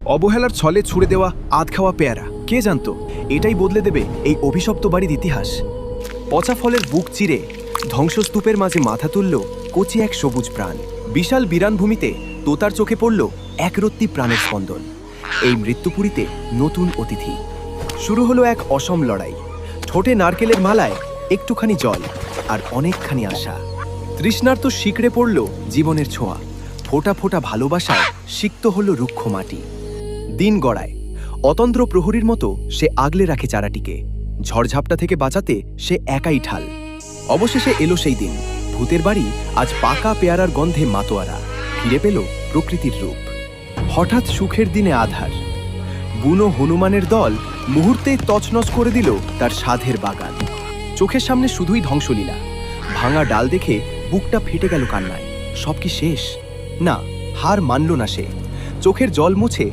অবহেলার ছলে ছুড়ে দেওয়া আধ খাওয়া পেয়ারা, কে জানতো এটাই বদলে দেবে এই অভিশপ্ত বাড়ির ইতিহাস। পচা ফলের বুক চিরে ধ্বংসস্তূপের মাঝে মাথা তুলল কচি এক সবুজ প্রাণ। বিশাল বিরানভূমিতে তোতার চোখে পড়ল একরত্তি প্রাণের স্পন্দন। এই মৃত্যুপুরীতে নতুন অতিথি। শুরু হলো এক অসম লড়াই। ঠোঁটে নারকেলের মালায় একটুখানি জল আর অনেকখানি আশা। তৃষ্ণার্ত শিকড়ে পড়ল জীবনের ছোঁয়া। ফোঁটা ফোঁটা ভালোবাসায় সিক্ত হলো রুক্ষ মাটি। দিন গড়ায়। অতন্ত্র প্রহরীর মতো সে আগলে রাখে চারাটিকে। ঝড়ঝাপটা থেকে বাঁচাতে সে একাই ঠাল। অবশেষে এলো সেই দিন। ভূতের বাড়ি আজ পাকা পেয়ারার গন্ধে মাতোয়ারা। ফিরে পেল প্রকৃতির রূপ। হঠাৎ সুখের দিনে আধার। বুনো হনুমানের দল মুহূর্তেই তছনছ করে দিল তার সাধের বাগান। চোখের সামনে শুধুই ধ্বংসলীলা। ভাঙা ডাল দেখে বুকটা ফেটে গেল কান্নায়। সব কি শেষ? না, হার মানল না সে। চোখের জল মুছে